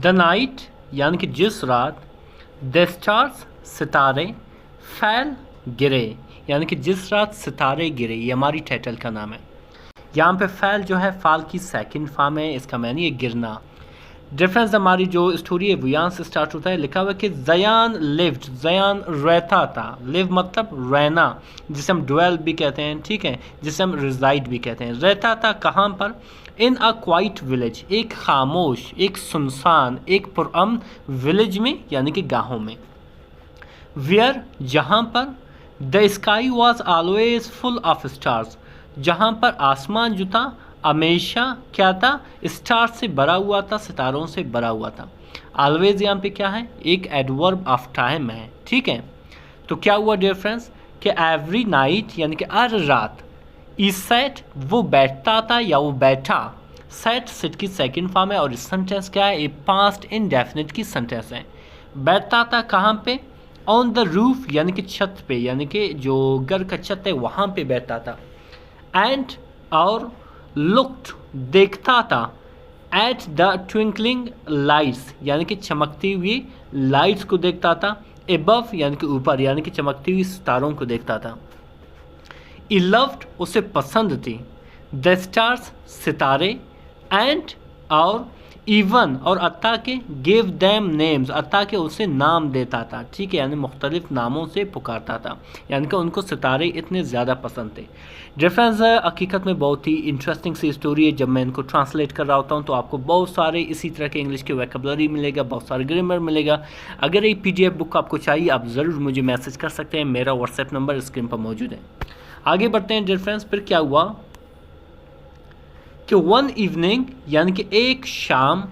The night यानी कि जिस रात, द स्टार्स सितारे, फैल गिरे यानी कि जिस रात सितारे गिरे, ये हमारी टाइटल का नाम है। यहाँ पे फैल जो है फाल की सेकंड फॉर्म है, इसका मैंने ये गिरना। डिफरेंस हमारी जो स्टोरी है वो यहाँ से स्टार्ट होता है। लिखा हुआ है कि जयान लिव्ड, जयान रहता था, लिव मतलब रहना, जिसे हम ड्वेल भी कहते हैं, ठीक है, जिसे हम रिजाइड भी कहते हैं। रहता था कहाँ पर? इन अ क्वाइट विलेज, एक खामोश, एक सुनसान, एक पुरअमन विलेज में यानी कि गाँवों में। वेयर जहाँ पर, the sky was always full of stars, जहाँ पर आसमान जो था हमेशा क्या था? स्टार से भरा हुआ था, सितारों से भरा हुआ था। ऑलवेज यहाँ पे क्या है? एक एडवर्ब ऑफ टाइम है, ठीक है। तो क्या हुआ डियर फ्रेंड्स कि एवरी नाइट यानी कि हर रात, ई सेट वो बैठता था या वो बैठा, सेट सिट की सेकंड फॉर्म है और इस सेंटेंस क्या है? ये पास्ट इंडेफिनिट की सेंटेंस है। बैठता था कहाँ पे? ऑन द रूफ यानी कि छत पे, यानी कि जो घर का छत है वहाँ पे बैठता था। एंड और लुक्ड देखता था, एट द ट्विंकलिंग लाइट्स यानी कि चमकती हुई लाइट्स को देखता था। एबव यानी कि ऊपर, यानी कि चमकती हुई सितारों को देखता था। ही लव्ड उसे पसंद थी, द स्टार्स सितारे, एंड और इवन और अत्ता के, गिव देम नेम्स अत्ता के उसे नाम देता था, ठीक है, यानी मुख्तलिफ नामों से पुकारता था, यानी कि उनको सितारे इतने ज़्यादा पसंद थे। डिफरेंस हकीकत में बहुत ही इंटरेस्टिंग सी स्टोरी है। जब मैं इनको ट्रांसलेट कर रहा होता हूँ तो आपको बहुत सारे इसी तरह के इंग्लिश के वोकैबुलरी मिलेगा, बहुत सारे ग्रामर मिलेगा। अगर ये PDF बुक आपको चाहिए आप ज़रूर मुझे मैसेज कर सकते हैं, मेरा व्हाट्सएप नंबर स्क्रीन पर मौजूद है। आगे बढ़ते हैं डिफरेंस। फिर क्या हुआ कि वन इवनिंग यानी कि एक शाम,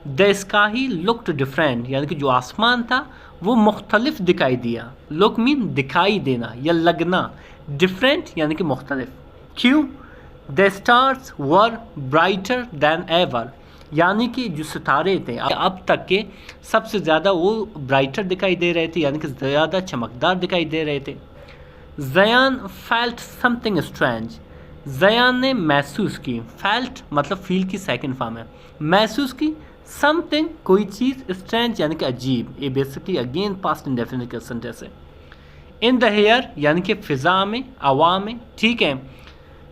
द स्काई लुक्ड डिफरेंट यानी कि जो आसमान था वो मुख्तलिफ दिखाई दिया। लुक मीन दिखाई देना या लगना, डिफरेंट यानी कि मुख्तलिफ। क्यों? The stars were brighter than ever यानी कि जो सितारे थे अब तक के सबसे ज़्यादा वो ब्राइटर दिखाई दे रहे थे, यानी कि ज़्यादा चमकदार दिखाई दे रहे थे। जयान फेल्ट समथिंग स्ट्रेंज, जयान ने महसूस की, फेल्ट मतलब फील की सेकंड फॉर्म है, महसूस की, समथिंग कोई चीज़, स्ट्रेंज यानी कि अजीब। ये बेसिकली अगेन पास्ट इंडेफिनिट का सेंटेंस है। इन द हेयर यानी कि फ़िज़ा में, हवा में, ठीक है।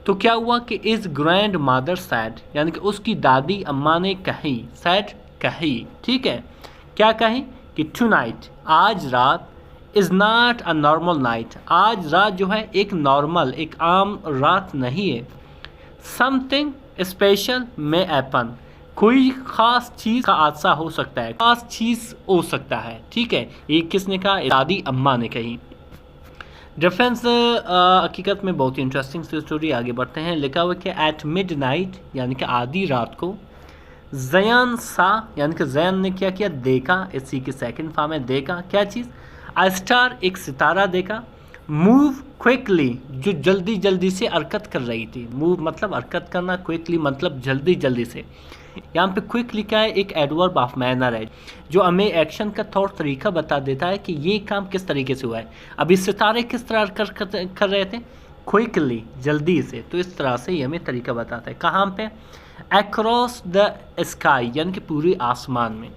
तो क्या हुआ कि इस ग्रैंड मदर सैड यानी कि उसकी दादी अम्मा ने कही, सैड कही, ठीक है। क्या कही? कि टू नाइट आज रात, is not a normal night आज रात जो है एक नॉर्मल एक आम रात नहीं है। समथिंग स्पेशल में हैपन कोई ख़ास चीज़ का हादसा हो सकता है, ख़ास चीज़ हो सकता है, ठीक है। ये किसने कहा? दादी अम्मा ने कही। डिफरेंस हकीकत में बहुत ही इंटरेस्टिंग सी स्टोरी। आगे बढ़ते हैं। लिखा हुआ कि एट मिड नाइट यानी कि आधी रात को, जयान सा यानी कि जयान ने क्या किया? देखा, इसी की सेकंड फॉर्म है देखा। क्या चीज़? आ स्टार एक सितारा देखा। मूव क्विकली जो जल्दी जल्दी से हरकत कर रही थी। मूव मतलब हरकत करना, क्विकली मतलब जल्दी जल्दी से। यहाँ पे क्विकली क्या है? एक एडवर्ब ऑफ मैनर है जो हमें एक्शन का तौर तरीका बता देता है कि ये काम किस तरीके से हुआ है। अभी सितारे किस तरह कर रहे थे? क्विकली जल्दी से। तो इस तरह से ये हमें तरीका बताता है। कहाँ पे? अक्रॉस द स्काई यानी कि पूरे आसमान में।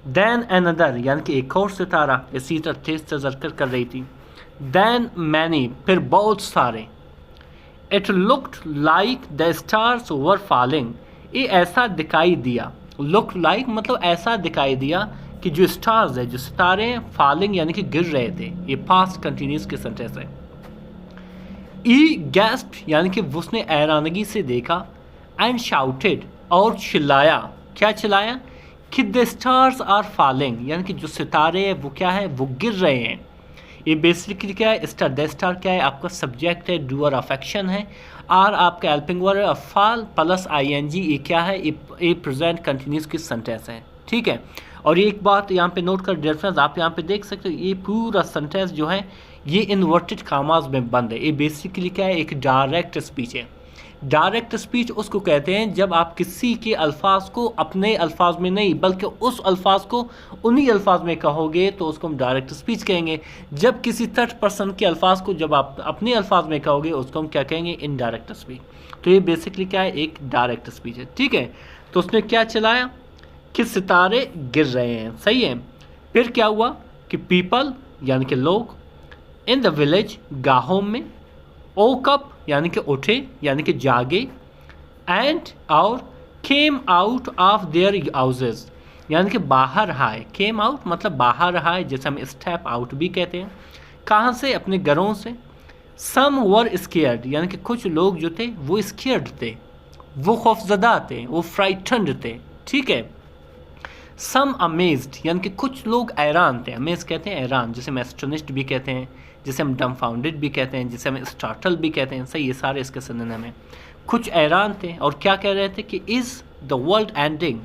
देन अनदर यानी कि एक और सितारा इसी तरह तेज तजरकर कर रही थी। देन मैनी फिर बहुत सारे। It looked like the stars were falling ये ऐसा दिखाई दिया। लुक लाइक मतलब ऐसा दिखाई दिया कि जो स्टार्स है जो सितारे हैं फॉलिंग यानी कि गिर रहे थे। ये पास्ट कंटिन्यूस के सेंटेंस है। ई गैस्प यानी कि उसने हैरानगी से देखा। एंड शाउटेड और चिल्लाया। क्या चिल्लाया? कि द स्टार्स आर फॉलिंग यानी कि जो सितारे हैं वो क्या है? वो गिर रहे हैं। ये बेसिकली क्या है? स्टार, द स्टार क्या है? आपका सब्जेक्ट है, डूअर ऑफ एक्शन है। आर आपका हेल्पिंग वर्ब है। फॉल प्लस ING ये क्या है? ये प्रेजेंट कंटिन्यूस की सेंटेंस है, ठीक है। और ये एक बात यहाँ पे नोट कर डिफरेंस आप यहाँ पे देख सकते हो। ये पूरा सेंटेंस जो है ये इन्वर्टेड कामाज में बंद है। ये बेसिकली क्या है? एक डायरेक्ट स्पीच है। डायरेक्ट स्पीच उसको कहते हैं जब आप किसी के अल्फाज को अपने अल्फाज में नहीं बल्कि उस अल्फाज को उन्हीं अल्फाज में कहोगे तो उसको हम डायरेक्ट स्पीच कहेंगे। जब किसी थर्ड पर्सन के अल्फाज को जब आप अपने अल्फाज में कहोगे उसको हम क्या कहेंगे? Indirect speech. तो ये बेसिकली क्या है? एक डायरेक्ट स्पीच है, ठीक है। तो उसने क्या चलाया कि सितारे गिर रहे हैं। सही है। फिर क्या हुआ कि पीपल यानी कि लोग, इन द विलेज गाँवों में, ओक अप यानी कि उठे यानी कि जागे, एंड और came out of their houses यानी कि बाहर आए। केम आउट मतलब बाहर आए, जैसे हम स्टेप आउट भी कहते हैं। कहाँ से? अपने घरों से। सम वर स्केयर्ड यानी कि कुछ लोग जो थे वो स्केयर्ड थे, वो खौफजदा थे, वो फ्राइटन्ड थे। ठीक है। सम अमेज्ड यानी कि कुछ लोग हैरान थे। अमेज कहते हैं हैरान, जिसे हम एस्टोनिश्ड भी कहते हैं, जिसे हम डम्फाउंडेड भी कहते हैं, जिसे हम स्टार्टल भी कहते हैं। सही, ये सारे इसके सिनोनिम हैं। कुछ हैरान थे और क्या कह रहे थे कि इज़ द वर्ल्ड एंडिंग,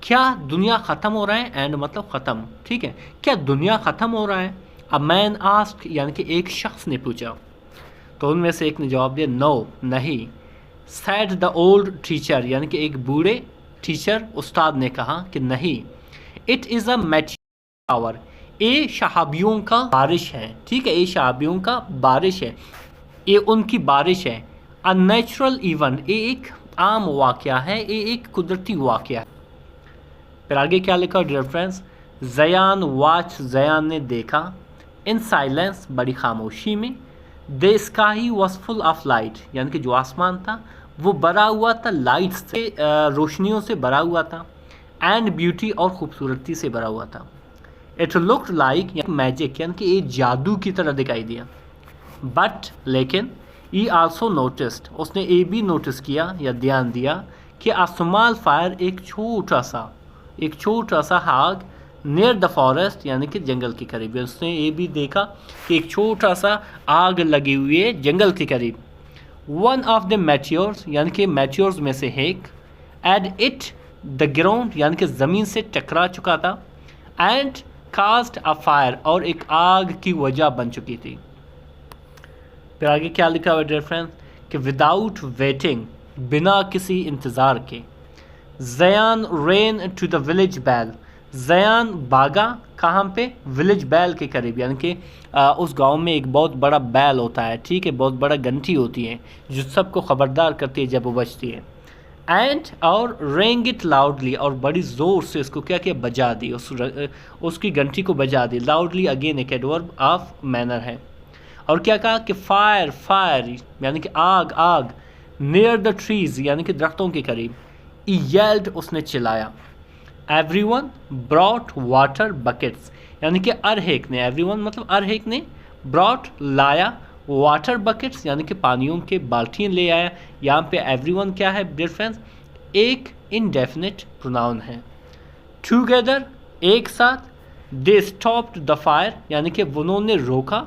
क्या दुनिया ख़त्म हो रहा है? एंड मतलब ख़त्म। ठीक है, क्या दुनिया ख़त्म हो रहा है? अ मैन आस्क यानी कि एक शख्स ने पूछा। तो उनमें से एक ने जवाब दिया, नो, नहीं। सैड द ओल्ड टीचर यानी कि एक बूढ़े टीचर उस्ताद ने कहा कि नहीं। इट इज़ अ मेटियोर, ये शहाबियों का बारिश है। ठीक है, ये शहाबियों का बारिश है, ये उनकी बारिश है। अ नेचुरल इवेंट, ये एक आम वाक़या है, ये एक कुदरती वाक़या है। फिर आगे क्या लिखा डियर फ्रेंड्स, जयान वॉच, जयान ने देखा, इन साइलेंस बड़ी खामोशी में, the sky was full of light यानी कि जो आसमान था वो भरा हुआ था लाइट से, रोशनियों से भरा हुआ था, एंड ब्यूटी और खूबसूरती से भरा हुआ था। इट लुक्ड लाइक मैजिक यानी कि एक जादू की तरह दिखाई दिया। बट लेकिन ई आल्सो नोटिस्ड, उसने ये भी नोटिस किया या ध्यान दिया कि अ स्मॉल फायर, एक छोटा सा आग, नियर द फॉरेस्ट यानी कि जंगल के करीब। उसने ये भी देखा कि एक छोटा सा आग लगी हुई है जंगल के करीब। वन ऑफ द मैट्योर्स यानी कि मैट्योर्स में से एक, एड इट द ग्राउंड यानी कि ज़मीन से टकरा चुका था, एंड कास्ट अ फायर और एक आग की वजह बन चुकी थी। फिर आगे क्या लिखा हुआ डियर फ्रेंड्स कि विदाउट वेटिंग, बिना किसी इंतज़ार के, जयान रेन टू द विलेज बैल, जयान भागा कहाँ पे? विलेज बैल के करीब यानी कि उस गांव में एक बहुत बड़ा बैल होता है। ठीक है, बहुत बड़ा घंटी होती है जो सबको ख़बरदार करती है जब वो बजती है। एंड और रेंग इट लाउडली, और बड़ी ज़ोर से उसको क्या किया? बजा दी, उसकी घंटी को बजा दी। लाउडली अगेन एक एडवर्ब ऑफ मैनर है। और क्या कहा कि फायर, फायर यानी कि आग, आग, नियर द ट्रीज यानी कि दरख्तों के करीब। येल्ड उसने चिल्लाया। एवरीवन ब्रॉट वाटर बकेट्स यानी कि हर एक ने, एवरीवन मतलब हर एक ने, ब्रॉट लाया, वाटर बकेट्स यानी कि पानियों के बाल्टियाँ ले आया। यहाँ पे एवरीवन क्या है डियर फ्रेंड्स? एक इनडेफिनिट प्रोनाउन है। टुगेदर एक साथ, दे स्टॉप्ड द फायर यानी कि उन्होंने रोका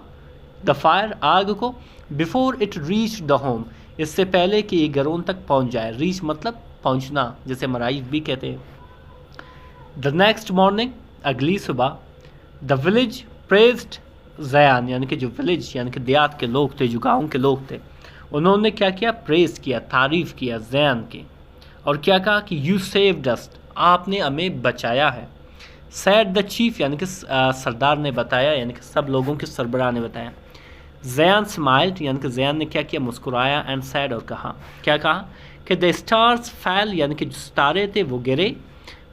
द फायर आग को, before it reach the home इससे पहले कि ये घरों तक पहुँच जाए। रीच मतलब पहुँचना, जैसे हम अराइव भी कहते हैं। द नेक्स्ट मॉर्निंग अगली सुबह, द विलेज प्रेज्ड जयान यानी कि जो विलेज यानी कि देहात के लोग थे, जो गाँव के लोग थे, उन्होंने क्या किया? प्रेज किया, तारीफ़ किया जयान की। और क्या कहा कि यू सेव्ड अस, आपने हमें बचाया है। सैड द चीफ यानी कि सरदार ने बताया, यानी कि सब लोगों के सरबराह ने बताया। जयान स्माइल्ड यानी कि जयान ने क्या किया? मुस्कुराया। एंड सैड और कहा, क्या कहा कि द स्टार्स फैल यानी कि जो सितारे थे वो गिरे,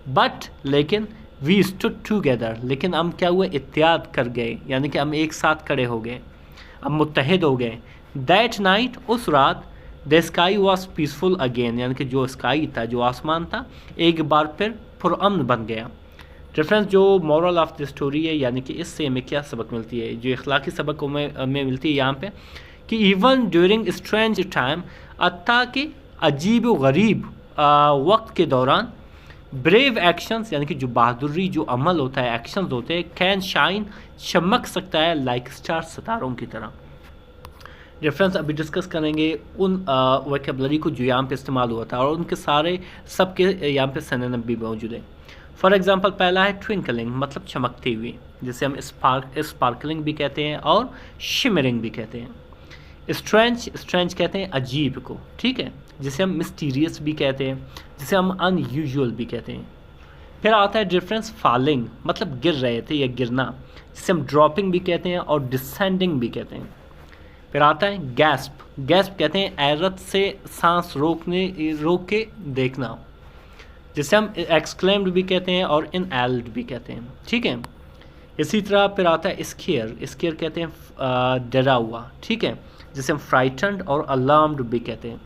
बट लेकिन वी स्टूड टुगेदर लेकिन हम क्या हुए? इत्याद कर गए यानी कि हम एक साथ खड़े हो गए, हम मुत्तहिद हो गए। दैट नाइट उस रात, the sky was peaceful again यानी कि जो स्काई था, जो आसमान था, एक बार फिर पुरअमन बन गया। रेफरेंस जो मॉरल ऑफ द स्टोरी है यानी कि इससे हमें क्या सबक मिलती है, जो इखलाकी सबक हमें मिलती है यहाँ पे, कि इवन ड्यूरिंग स्ट्रेंज टाइम, अत्ता के अजीब व गरीब वक्त के दौरान, ब्रेव एक्शंस यानी कि जो बहादुरी, जो अमल होता है, एक्शंस होते हैं, कैन शाइन चमक सकता है लाइक स्टार, सितारों की तरह। रेफरेंस अभी डिस्कस करेंगे उन वोकैबुलरी को जो यहाँ पे इस्तेमाल हुआ था, और उनके सारे सबके यहाँ पे सिनोनिम भी मौजूद है। फॉर एग्जांपल पहला है ट्विंकलिंग मतलब चमकती हुई, जिसे हम स्पार्कलिंग भी कहते हैं और शिमरिंग भी कहते हैं। स्ट्रेंज कहते हैं अजीब को, ठीक है, जिसे हम मिस्टीरियस भी कहते हैं, जिसे हम अनयूजुअल भी कहते हैं। फिर आता है डिफरेंस फॉलिंग मतलब गिर रहे थे या गिरना, जिसे हम ड्रॉपिंग भी कहते हैं और डिसेंडिंग भी कहते हैं। फिर आता है गैस्प कहते हैं हैरत से सांस रोक के देखना। जिसे हम एक्सक्लेम्ड भी कहते हैं और इनएल्ड भी कहते हैं, ठीक है। इसी तरह फिर आता है स्केयर, स्केयर कहते हैं डरा हुआ, ठीक है, जिसे हम फ्राइटन्ड और अलार्म्ड भी कहते हैं।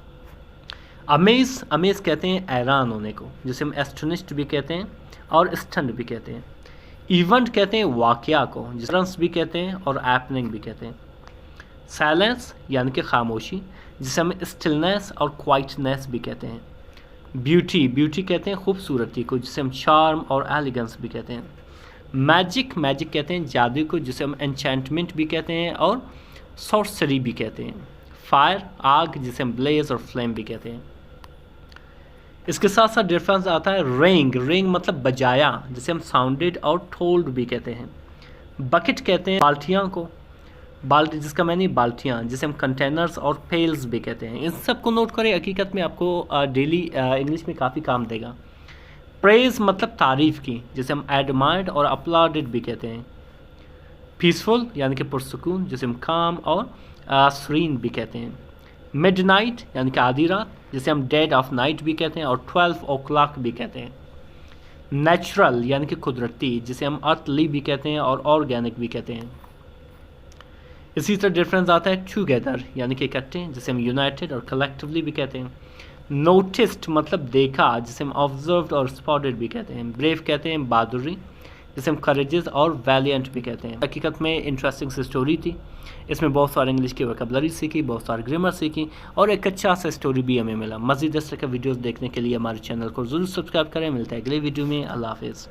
अमेज, अमेज कहते हैं हैरान होने को, जिसे हम एस्टोनिश्ड भी कहते हैं और स्टन्ड भी कहते हैं। इवेंट कहते हैं वाक़या को, जिसे भी कहते हैं और हैपनिंग भी कहते हैं। साइलेंस यानी कि खामोशी, जिसे हम स्टिलनेस और क्वाइटनेस भी कहते हैं। ब्यूटी, ब्यूटी कहते हैं खूबसूरती को, जिसे हम चार्म और एलिगेंस भी कहते हैं। मैजिक, मैजिक कहते हैं जादू को, जिसे हम एन्चेंटमेंट भी कहते हैं और सॉर्सरी भी कहते हैं। फायर, आग, जिसे हम ब्लेज और फ्लेम भी कहते हैं। इसके साथ साथ डिफरेंस आता है रिंग, रिंग मतलब बजाया, जिसे हम साउंडेड और टोल्ड भी कहते हैं। बकेट कहते हैं बाल्टियाँ को, बाल्टी जिसका मैंने बाल्टियाँ, जिसे हम कंटेनर्स और पेल्स भी कहते हैं। इन सब को नोट करें, हकीकत में आपको डेली इंग्लिश में काफ़ी काम देगा। प्रेज मतलब तारीफ़ की, जिसे हम एडमायर्ड और अपलॉडेड भी कहते हैं। पीसफुल यानी कि पुरसुकून, जिसे हम काम और सरीन भी कहते हैं। मिडनाइट यानी कि आधी रात, जिसे हम डेड ऑफ नाइट भी कहते हैं और 12 o'clock भी कहते हैं। नेचुरल यानी कि कुदरती, जिसे हम अर्थली भी कहते हैं और ऑर्गेनिक भी कहते हैं। इसी तरह डिफरेंस आता है टुगेदर यानी कि इकट्ठे, जिसे हम यूनाइटेड और कलेक्टिवली भी कहते हैं। नोटिस्ड मतलब देखा, जिसे हम ऑब्जर्व्ड और स्पॉटेड भी कहते हैं। ब्रेव कहते हैं बहादुरी, जिसे हम करेजेस और वैलियंट भी कहते हैं। हकीकत में इंटरेस्टिंग सी स्टोरी थी, इसमें बहुत सारे इंग्लिश की वोकैबुलरी सीखी, बहुत सारे ग्रामर सीखी और एक अच्छा सा स्टोरी भी हमें मिला। मज़ीद इस तरह के वीडियोस देखने के लिए हमारे चैनल को ज़रूर सब्सक्राइब करें। मिलता है अगले वीडियो में। अल्लाह हाफिज़।